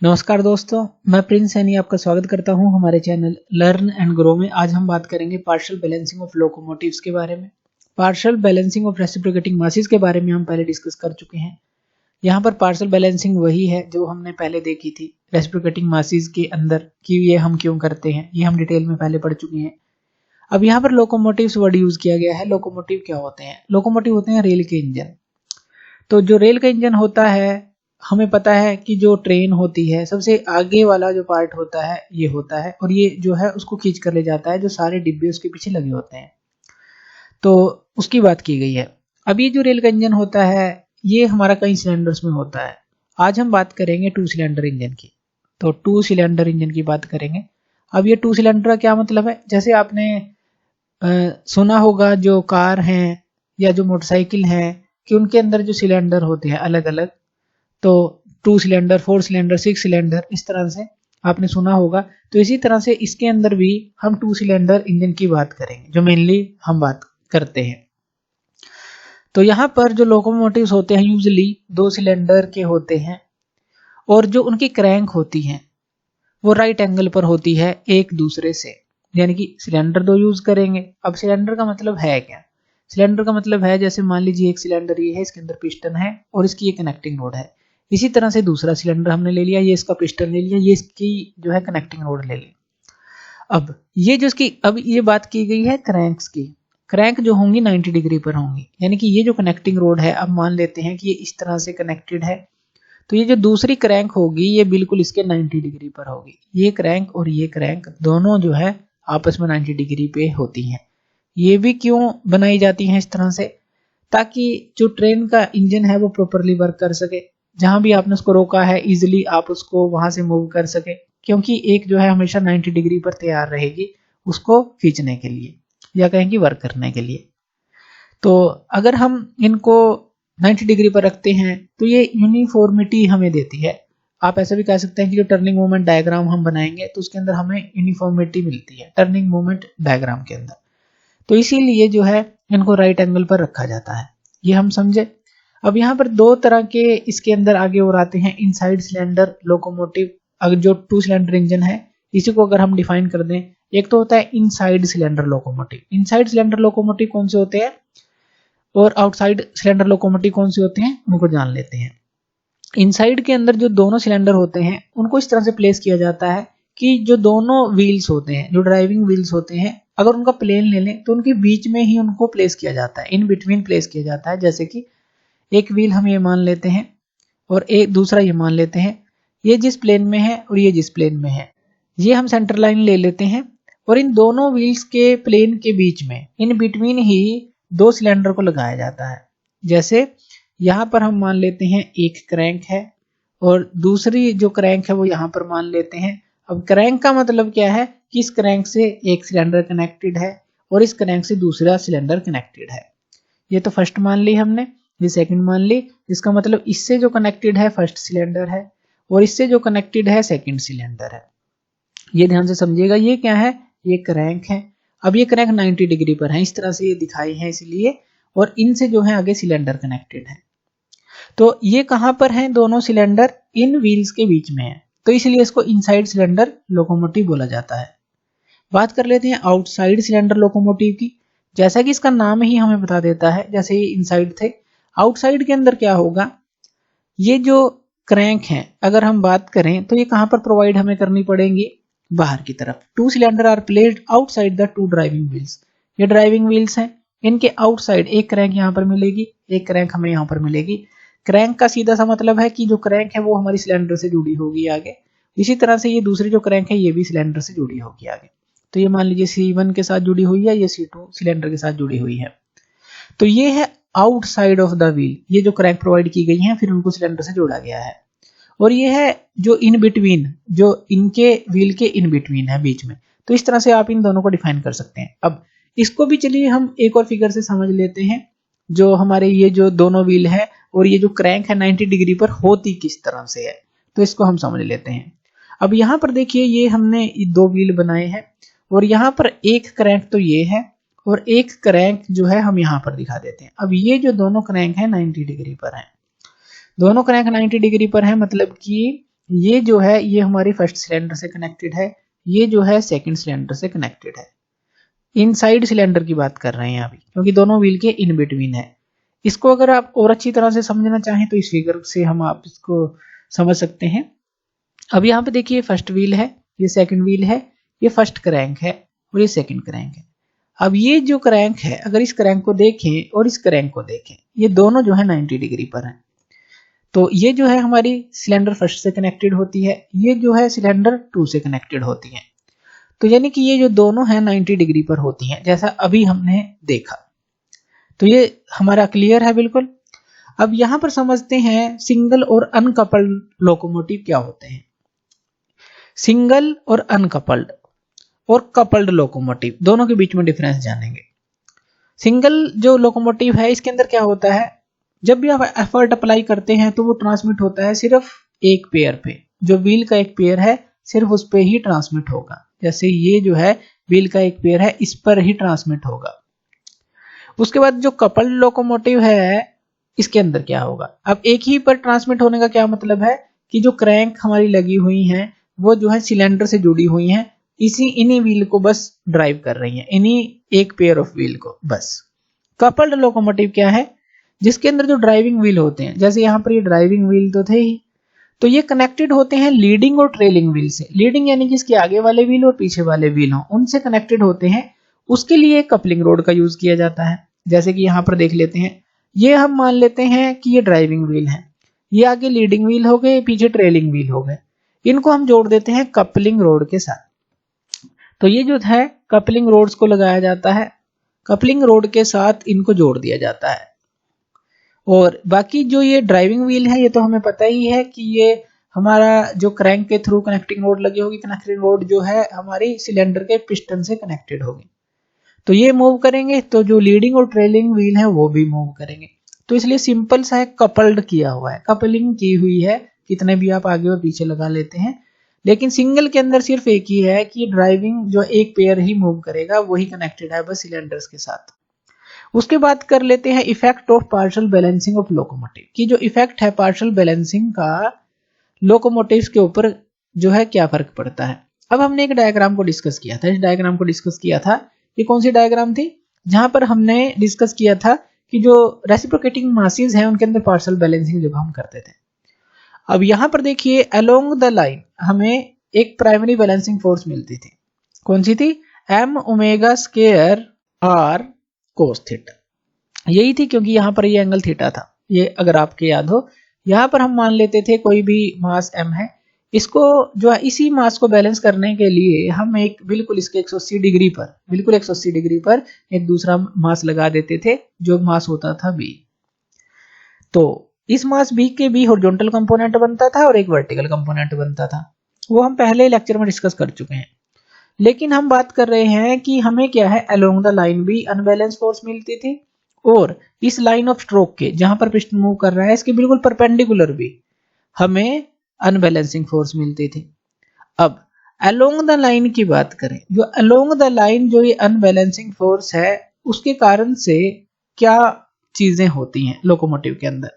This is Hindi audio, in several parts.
नमस्कार दोस्तों, मैं प्रिंस सैनी आपका स्वागत करता हूं हमारे चैनल लर्न एंड ग्रो में। आज हम बात करेंगे पार्शियल बैलेंसिंग ऑफ लोकोमोटिव्स के बारे में। Partial balancing of reciprocating masses के बारे में हम पहले डिस्कस कर चुके हैं। यहाँ पर पार्शियल बैलेंसिंग वही है जो हमने पहले देखी थी रेसिप्रोकेटिंग मासेस के अंदर कि ये हम क्यों करते हैं, ये हम डिटेल में पहले पढ़ चुके हैं। अब यहाँ पर लोकोमोटिव्स वर्ड यूज किया गया है। लोकोमोटिव क्या होते हैं? लोकोमोटिव होते हैं रेल के इंजन। तो जो रेल का इंजन होता है, हमें पता है कि जो ट्रेन होती है सबसे आगे वाला जो पार्ट होता है ये होता है, और ये जो है उसको खींच कर ले जाता है, जो सारे डिब्बे उसके पीछे लगे होते हैं। तो उसकी बात की गई है। अब ये जो रेल का इंजन होता है ये हमारा कई सिलेंडर्स में होता है। आज हम बात करेंगे 2 सिलेंडर इंजन की। तो 2 सिलेंडर इंजन की बात करेंगे। अब ये 2 सिलेंडर का क्या मतलब है? जैसे आपने सुना होगा जो कार हैं या जो मोटरसाइकिल हैं कि उनके अंदर जो सिलेंडर होते हैं अलग अलग, तो 2 सिलेंडर, 4 सिलेंडर, 6 सिलेंडर, इस तरह से आपने सुना होगा। तो इसी तरह से इसके अंदर भी हम 2 सिलेंडर इंजन की बात करेंगे, जो मेनली हम बात करते हैं। तो यहाँ पर जो लोकोमोटिव्स होते हैं यूजुअली 2 सिलेंडर के होते हैं, और जो उनकी क्रैंक होती है वो राइट एंगल पर होती है एक दूसरे से, यानी कि सिलेंडर 2 यूज करेंगे। अब सिलेंडर का मतलब है क्या? सिलेंडर का मतलब है, जैसे मान लीजिए एक सिलेंडर ये है, इसके अंदर पिस्टन है और इसकी ये कनेक्टिंग रोड है। इसी तरह से दूसरा सिलेंडर हमने ले लिया, ये इसका पिस्टन ले लिया, ये इसकी जो है कनेक्टिंग रोड ले ली। अब ये जो इसकी अब ये बात की गई है क्रैंक्स की। क्रैंक जो होंगी 90 डिग्री पर होंगी, यानी कि ये जो कनेक्टिंग रोड है, अब मान लेते हैं कि ये इस तरह से कनेक्टेड है, तो ये जो दूसरी क्रैंक होगी ये बिल्कुल इसके 90 डिग्री पर होगी। ये क्रैंक और ये क्रैंक दोनों जो है आपस में 90 डिग्री पे होती हैं। ये भी क्यों बनाई जाती हैं इस तरह से? ताकि जो ट्रेन का इंजन है वो प्रॉपरली वर्क कर सके। जहां भी आपने उसको रोका है इजिली आप उसको वहां से मूव कर सके, क्योंकि एक जो है हमेशा 90 डिग्री पर तैयार रहेगी उसको खींचने के लिए या कहें कि वर्क करने के लिए। तो अगर हम इनको 90 डिग्री पर रखते हैं तो ये यूनिफॉर्मिटी हमें देती है। आप ऐसा भी कह सकते हैं कि जो टर्निंग मोमेंट डायग्राम हम बनाएंगे तो उसके अंदर हमें यूनिफॉर्मिटी मिलती है टर्निंग मोमेंट डायग्राम के अंदर। तो इसीलिए जो है इनको राइट एंगल पर रखा जाता है, ये हम समझे। अब यहाँ पर 2 तरह के इसके अंदर आगे और आते हैं इनसाइड सिलेंडर लोकोमोटिव। अगर जो 2 सिलेंडर इंजन है इसी को अगर हम डिफाइन कर दें, एक तो होता है inside cylinder locomotive. Inside cylinder locomotive कौन से होते हैं और आउटसाइड सिलेंडर लोकोमोटिव कौन से होते हैं, उनको जान लेते हैं। इनसाइड के अंदर जो दोनों सिलेंडर होते हैं उनको इस तरह से प्लेस किया जाता है कि जो दोनों व्हील्स होते हैं, जो ड्राइविंग व्हील्स होते हैं, अगर उनका प्लेन ले लें तो उनके बीच में ही उनको प्लेस किया जाता है, इन बिटवीन प्लेस किया जाता है। जैसे कि एक व्हील हम ये मान लेते हैं और एक दूसरा ये मान लेते हैं, ये जिस प्लेन में है और ये जिस प्लेन में है, ये हम सेंटर लाइन ले लेते हैं, और इन दोनों व्हील्स के प्लेन के बीच में इन बिटवीन ही 2 सिलेंडर को लगाया जाता है। जैसे यहाँ पर हम मान लेते हैं एक क्रैंक है और दूसरी जो क्रैंक है वो यहाँ पर मान लेते हैं। अब क्रैंक का मतलब क्या है कि इस क्रैंक से एक सिलेंडर कनेक्टेड है और इस क्रैंक से दूसरा सिलेंडर कनेक्टेड है। ये तो फर्स्ट मान ली हमने, ये सेकंड मान ली। इसका मतलब इससे जो कनेक्टेड है फर्स्ट सिलेंडर है और इससे जो कनेक्टेड है सेकंड सिलेंडर है। ये ध्यान से समझिएगा, ये क्या है? ये क्रैंक है। अब ये क्रैंक 90 डिग्री पर है, इस तरह से ये दिखाई है इसलिए, और इनसे जो है आगे सिलेंडर कनेक्टेड है। तो ये कहां पर है? दोनों सिलेंडर इन व्हील्स के बीच में है, तो इसलिए इसको इनसाइड सिलेंडर लोकोमोटिव बोला जाता है। बात कर लेते हैं आउटसाइड सिलेंडर लोकोमोटिव की। जैसा कि इसका नाम ही हमें बता देता है, जैसे ये इनसाइड थे, आउटसाइड के अंदर क्या होगा? ये जो क्रैंक है अगर हम बात करें तो ये कहां पर प्रोवाइड हमें करनी पड़ेंगी? बाहर की तरफ। 2 cylinder are placed outside the 2 driving wheels. ये ड्राइविंग व्हील्स हैं, इनके आउटसाइड एक क्रैंक यहाँ पर मिलेगी, एक क्रैंक हमें यहाँ पर मिलेगी। क्रैंक का सीधा सा मतलब है कि जो क्रैंक है वो हमारी सिलेंडर से जुड़ी होगी आगे। इसी तरह से ये दूसरी जो क्रैंक है ये भी सिलेंडर से जुड़ी होगी आगे। तो ये मान लीजिए C1 के साथ जुड़ी हुई है, ये C2 सिलेंडर के साथ जुड़ी हुई है। तो ये है आउटसाइड ऑफ द व्हील, ये जो क्रैंक प्रोवाइड की गई है फिर उनको सिलेंडर से जोड़ा गया है। और ये है जो इन बिटवीन, जो इनके व्हील के इन बिटवीन है बीच में। तो इस तरह से आप इन दोनों को डिफाइन कर सकते हैं। अब इसको भी चलिए हम एक और फिगर से समझ लेते हैं। जो हमारे ये जो दोनों व्हील है और ये जो क्रैंक है 90 डिग्री पर होती किस तरह से है, तो इसको हम समझ लेते हैं। अब यहाँ पर देखिए ये हमने 2 व्हील बनाए हैं और यहाँ पर एक क्रैंक तो ये है और एक क्रैंक जो है हम यहाँ पर दिखा देते हैं। अब ये जो दोनों क्रैंक है 90 डिग्री पर है, दोनों क्रैंक 90 डिग्री पर है, मतलब कि ये जो है ये हमारी फर्स्ट सिलेंडर से कनेक्टेड है, ये जो है सेकंड सिलेंडर से कनेक्टेड है। इनसाइड सिलेंडर की बात कर रहे हैं अभी, क्योंकि दोनों व्हील के इन बिटवीन है। इसको अगर आप और अच्छी तरह से समझना चाहें तो इस फिगर से हम आप इसको समझ सकते हैं। अब यहाँ पे देखिए फर्स्ट व्हील है, ये सेकंड व्हील है, ये फर्स्ट क्रैंक है और ये सेकंड क्रैंक है। अब ये जो क्रैंक है, अगर इस क्रैंक को देखें और इस क्रैंक को देखें, ये दोनों जो है 90 डिग्री पर हैं। तो ये जो है हमारी सिलेंडर फर्स्ट से कनेक्टेड होती है, ये जो है सिलेंडर 2 से कनेक्टेड होती है। तो यानी कि ये जो दोनों हैं 90 डिग्री पर होती हैं, जैसा अभी हमने देखा। तो ये हमारा क्लियर है बिल्कुल। अब यहां पर समझते हैं सिंगल और अनकपल्ड लोकोमोटिव क्या होते हैं। सिंगल और अनकपल्ड और कपल्ड लोकोमोटिव दोनों के बीच में डिफरेंस जानेंगे। सिंगल जो लोकोमोटिव है इसके अंदर क्या होता है, जब भी आप एफर्ट अप्लाई करते हैं तो वो ट्रांसमिट होता है सिर्फ एक पेयर पे, जो व्हील का एक पेयर है सिर्फ उस पे ही ट्रांसमिट होगा। जैसे ये जो है व्हील का एक पेयर है, इस पर ही ट्रांसमिट होगा। उसके बाद जो कपल्ड लोकोमोटिव है इसके अंदर क्या होगा, अब एक ही पर ट्रांसमिट होने का क्या मतलब है कि जो क्रैंक हमारी लगी हुई हैं वो जो है सिलेंडर से जुड़ी हुई हैं, इन्हीं व्हील को बस ड्राइव कर रही हैं, इन्हीं एक पेयर ऑफ व्हील को बस। कपल्ड लोकोमोटिव क्या है, जिसके अंदर जो ड्राइविंग व्हील होते हैं, जैसे यहाँ पर ये ड्राइविंग व्हील तो थे ही, तो ये कनेक्टेड होते हैं लीडिंग और ट्रेलिंग व्हील से। लीडिंग यानी कि इसके आगे वाले व्हील और पीछे वाले व्हील हों, उनसे कनेक्टेड होते हैं। उसके लिए कपलिंग रोड का यूज किया जाता है। जैसे कि यहाँ पर देख लेते हैं, ये हम मान लेते हैं कि ये ड्राइविंग व्हील है, ये आगे लीडिंग व्हील हो गए, पीछे ट्रेलिंग व्हील हो गए, इनको हम जोड़ देते हैं कपलिंग रोड के साथ। तो ये जो है कपलिंग रोड्स को लगाया जाता है, कपलिंग रोड के साथ इनको जोड़ दिया जाता है। और बाकी जो ये ड्राइविंग व्हील है ये तो हमें पता ही है कि ये हमारा जो क्रैंक के थ्रू कनेक्टिंग रोड लगी होगी, कनेक्टिंग रोड जो है हमारी सिलेंडर के पिस्टन से कनेक्टेड होगी, तो ये मूव करेंगे, तो जो लीडिंग और ट्रेलिंग व्हील है वो भी मूव करेंगे। तो इसलिए सिंपल सा है, कपल्ड किया हुआ है, कपलिंग की हुई है, कितने भी आप आगे और पीछे लगा लेते हैं। लेकिन सिंगल के अंदर सिर्फ एक ही है कि ड्राइविंग जो एक पेयर ही मूव करेगा, वही कनेक्टेड है बस सिलेंडर्स के साथ। उसके बाद कर लेते हैं effect of partial balancing of locomotive, की जो इफेक्ट है पार्शियल बैलेंसिंग का लोकोमोटिव्स के ऊपर जो है क्या फर्क पड़ता है। अब हमने एक डायग्राम को डिस्कस किया था, इस डायग्राम को डिस्कस किया था, ये कौन सी डायग्राम थी, जहां पर हमने डिस्कस किया था कि जो रेसिप्रोकेटिंग मासेस हैं उनके अंदर पार्शियल बैलेंसिंग जब हम करते थे। अब यहां पर देखिए अलोंग द लाइन हमें एक प्राइमरी बैलेंसिंग फोर्स मिलती थी, कौन सी थी, m omega square r cos theta, यही थी, क्योंकि यहां पर ये एंगल थीटा था। ये अगर आपके याद हो, यहां पर हम मान लेते थे कोई भी मास m है, इसको जो है इसी मास को बैलेंस करने के लिए हम एक बिल्कुल इसके 180 डिग्री पर, बिल्कुल 180 डिग्री पर एक दूसरा मास लगा देते थे, जो मास होता था b। तो इस मास b के भी हॉरिजॉन्टल कंपोनेंट बनता था और एक वर्टिकल कंपोनेंट बनता था, वो हम पहले लेक्चर में डिस्कस कर चुके हैं। लेकिन हम बात कर रहे हैं कि हमें क्या है, अलोंग द लाइन भी अनबैलेंस फोर्स मिलती थी, और इस लाइन ऑफ स्ट्रोक के जहां पर पिस्टन मूव कर रहा है इसके बिल्कुल परपेंडिकुलर भी हमें अनबैलेंसिंग फोर्स मिलती थी। अब अलोंग द लाइन की बात करें, जो अलोंग द लाइन जो ये अनबैलेंसिंग फोर्स है उसके कारण से क्या चीजें होती हैं लोकोमोटिव के अंदर।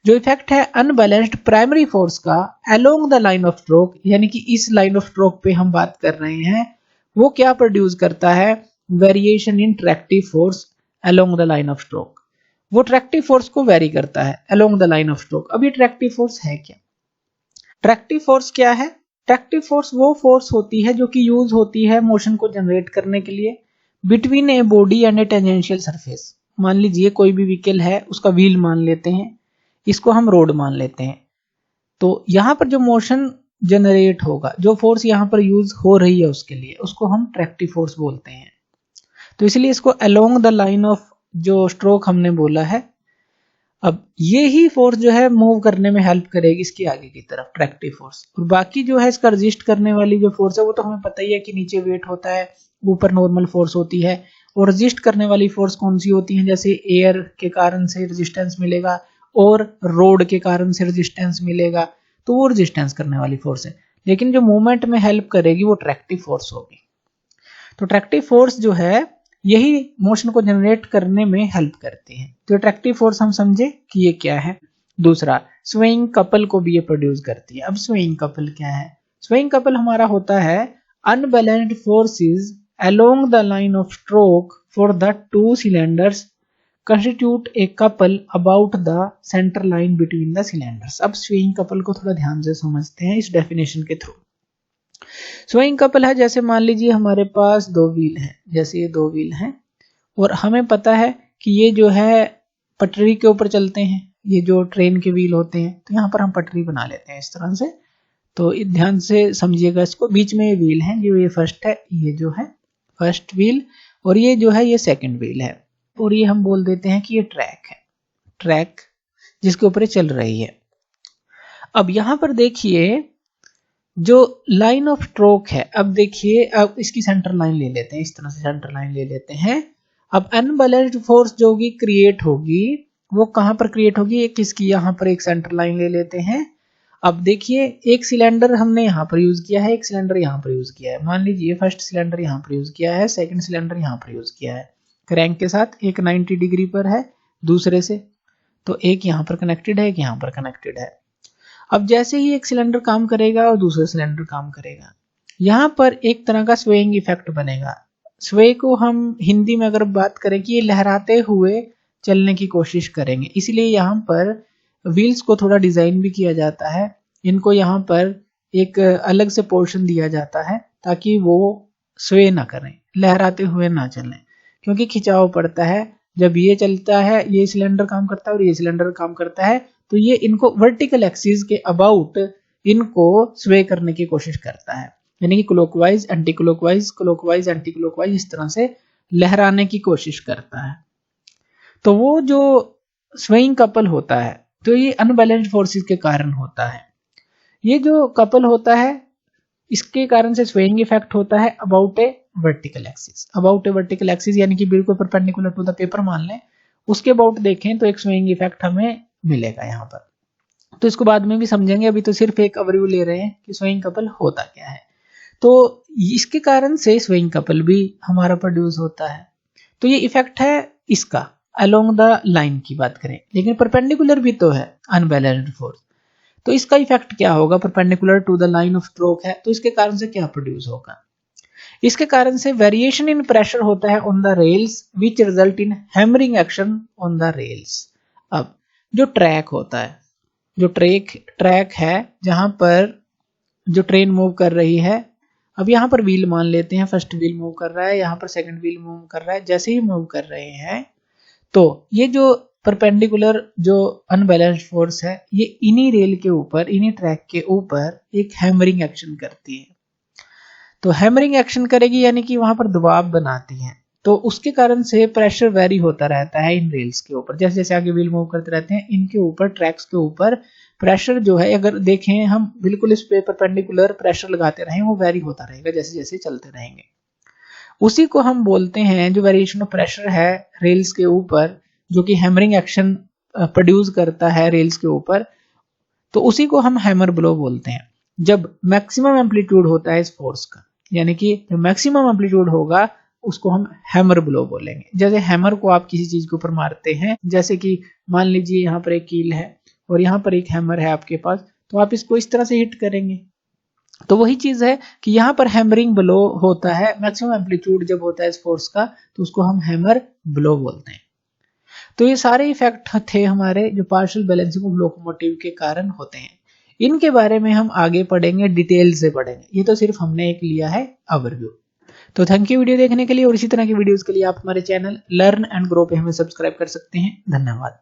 जो इफेक्ट है अनबैलेंस्ड प्राइमरी फोर्स का along the line of stroke, यानी कि इस लाइन ऑफ स्ट्रोक पे हम बात कर रहे हैं, वो क्या प्रोड्यूस करता है, variation in tractive force along the line of stroke. वो ट्रैक्टिव फोर्स को वेरी करता है along the line of stroke. अब ये ट्रैक्टिव फोर्स है क्या, ट्रैक्टिव फोर्स क्या है, ट्रैक्टिव फोर्स वो फोर्स होती है जो कि यूज होती है मोशन को जनरेट करने के लिए between a body and A tangential surface. मान लीजिए कोई भी व्हीकल है, उसका व्हील मान लेते हैं, इसको हम रोड मान लेते हैं, तो यहां पर जो मोशन जनरेट होगा, जो फोर्स यहां पर यूज हो रही है उसके लिए, उसको हम ट्रैक्टिव फोर्स बोलते हैं। तो इसलिए इसको अलोंग द लाइन ऑफ जो स्ट्रोक हमने बोला है। अब ये ही फोर्स जो है मूव करने में हेल्प करेगी इसके आगे की तरफ, ट्रैक्टिव फोर्स। और बाकी जो है इसका रेजिस्ट करने वाली जो फोर्स है वो तो हमें पता ही है कि नीचे वेट होता है, ऊपर नॉर्मल फोर्स होती है। और रेजिस्ट करने वाली फोर्स कौन सी होती है, जैसे एयर के कारण से रेजिस्टेंस मिलेगा और रोड के कारण से रेजिस्टेंस मिलेगा, तो वो रेजिस्टेंस करने वाली फोर्स है। लेकिन जो मूवमेंट में हेल्प करेगी वो ट्रैक्टिव फोर्स होगी। तो ट्रैक्टिव फोर्स जो है यही मोशन को जनरेट करने में हेल्प करती है। तो ट्रैक्टिव फोर्स हम समझे कि ये क्या है। दूसरा स्वेइंग कपल को भी ये प्रोड्यूस करती है। अब स्वेइंग कपल क्या है? स्वेइंग कपल हमारा होता है unbalanced forces along the line of stroke for the two cylinders constitute a couple about the centre line between the cylinders. अब स्वेइंग कपल को थोड़ा ध्यान से समझते हैं इस डेफिनेशन के थ्रू। स्वेइंग कपल है, जैसे मान लीजिए हमारे पास दो व्हील हैं, जैसे ये दो व्हील हैं और हमें पता है कि ये जो है पटरी के ऊपर चलते हैं, ये जो ट्रेन के व्हील होते हैं, तो यहाँ पर हम पटरी बना लेते हैं इस तरह से। तो ध्यान से समझिएगा इसको, बीच में ये व्हील है, जो ये फर्स्ट है, ये जो है फर्स्ट व्हील और ये जो है ये सेकंड व्हील है और ये हम बोल देते हैं कि ये ट्रैक है, ट्रैक जिसके ऊपर ये चल रही है। अब यहाँ पर देखिए जो लाइन ऑफ स्ट्रोक है, अब देखिए अब इसकी सेंटर लाइन ले लेते हैं, इस तरह से सेंटर लाइन ले लेते हैं। अब अनबैलेंस्ड फोर्स जो होगी क्रिएट होगी, वो कहां पर क्रिएट होगी? एक किसकी, यहां पर एक सेंटर लाइन ले लेते हैं। अब देखिए एक सिलेंडर हमने यहां पर यूज किया है, एक सिलेंडर यहां पर यूज किया है। मान लीजिए फर्स्ट सिलेंडर यहां पर यूज किया है, सेकंड सिलेंडर यहां पर यूज किया है क्रैंक के साथ, एक 90 डिग्री पर है दूसरे से, तो एक यहां पर कनेक्टेड है, एक यहां पर कनेक्टेड है। अब जैसे ही एक सिलेंडर काम करेगा और दूसरा सिलेंडर काम करेगा, यहां पर एक तरह का स्वेइंग इफेक्ट बनेगा। स्वे को हम हिंदी में अगर बात करें कि ये लहराते हुए चलने की कोशिश करेंगे, इसलिए यहाँ पर व्हील्स को थोड़ा डिजाइन भी किया जाता है। इनको यहाँ पर एक अलग से पोर्शन दिया जाता है ताकि वो स्वे ना करें, लहराते हुए ना चलें, क्योंकि खिंचाव पड़ता है जब ये चलता है, ये सिलेंडर काम करता है और ये सिलेंडर काम करता है, तो ये इनको वर्टिकल एक्सिस के अबाउट इनको स्वे करने की कोशिश करता है, यानी कि clockwise anti clockwise, clockwise anti clockwise, इस तरह से लहराने की कोशिश करता है। तो वो जो स्वेइंग कपल होता है, तो ये अनबैलेंस्ड फोर्सेस के कारण होता है। ये जो कपल होता है इसके कारण से स्वेइंग इफेक्ट होता है about A vertical axis. About A vertical axis यानी कि बिल्कुल परपेंडिकुलर टू द पेपर मान लें, उसके अबाउट देखें तो एक स्वेइंग इफेक्ट हमें मिलेगा यहाँ पर। तो इसको बाद में भी समझेंगे, अभी तो सिर्फ एक ओवरव्यू ले रहे हैं कि स्वेइंग कपल होता क्या है। तो इसके कारण से स्वेइंग कपल भी हमारा प्रोड्यूस होता है। तो ये इफेक्ट है इसका अलोंग द लाइन की बात करें, लेकिन परपेंडिकुलर भी तो है अनबैलेंस्ड फोर्स, तो इसका इफेक्ट क्या होगा? Perpendicular to the line of stroke है, तो इसके कारण से क्या प्रोड्यूस होगा? इसके कारण से वेरिएशन इन प्रेशर होता है on the rails which result in hammering action on the rails. अब जो ट्रैक होता है, जो ट्रैक है जहां पर जो ट्रेन मूव कर रही है, अब यहाँ पर व्हील मान लेते हैं, फर्स्ट व्हील मूव कर रहा है, यहाँ पर सेकंड व्हील मूव कर रहा है। जैसे ही मूव कर रहे हैं तो ये जो परपेंडिकुलर जो अनबैलेंस्ड फोर्स है, ये इन्हीं रेल के ऊपर, इन्हीं ट्रैक के ऊपर एक हैमरिंग एक्शन करती है। तो हैमरिंग एक्शन करेगी यानी कि वहां पर दबाव बनाती है, तो उसके कारण से प्रेशर वेरी होता रहता है इन रेल्स के ऊपर। जैसे जैसे आगे व्हील मूव करते रहते हैं, इनके ऊपर ट्रैक्स के ऊपर प्रेशर जो है, अगर देखें हम बिल्कुल इस पे परपेंडिकुलर प्रेशर लगाते रहें, वो वेरी होता रहेगा जैसे जैसे चलते रहेंगे। उसी को हम बोलते हैं, जो वेरिएशन ऑफ प्रेशर है रेल्स के ऊपर, जो कि हैमरिंग एक्शन प्रोड्यूस करता है रेल्स के ऊपर, तो उसी को हम हैमर ब्लो बोलते हैं। जब मैक्सिमम एम्पलीट्यूड होता है इस फोर्स का, यानी कि जो मैक्सिमम एम्पलीट्यूड होगा उसको हम हैमर ब्लो बोलेंगे। जैसे हैमर को आप किसी चीज के ऊपर मारते हैं, जैसे कि मान लीजिए यहाँ पर एक कील है और यहाँ पर एक हैमर है आपके पास, तो आप इसको इस तरह से हिट करेंगे। तो वही चीज है कि यहाँ पर हैमरिंग ब्लो होता है, मैक्सिमम एम्पलीट्यूड जब होता है इस फोर्स का, तो उसको हम हैमर ब्लो बोलते हैं। तो ये सारे इफेक्ट थे हमारे जो पार्शियल बैलेंसिंग ऑफ लोकोमोटिव के कारण होते हैं। इनके बारे में हम आगे पढ़ेंगे, डिटेल से पढ़ेंगे। ये तो सिर्फ हमने एक लिया है ओवरव्यू। तो थैंक यू वीडियो देखने के लिए, और इसी तरह की वीडियोस के लिए आप हमारे चैनल लर्न एंड ग्रो पे हमें सब्सक्राइब कर सकते हैं। धन्यवाद।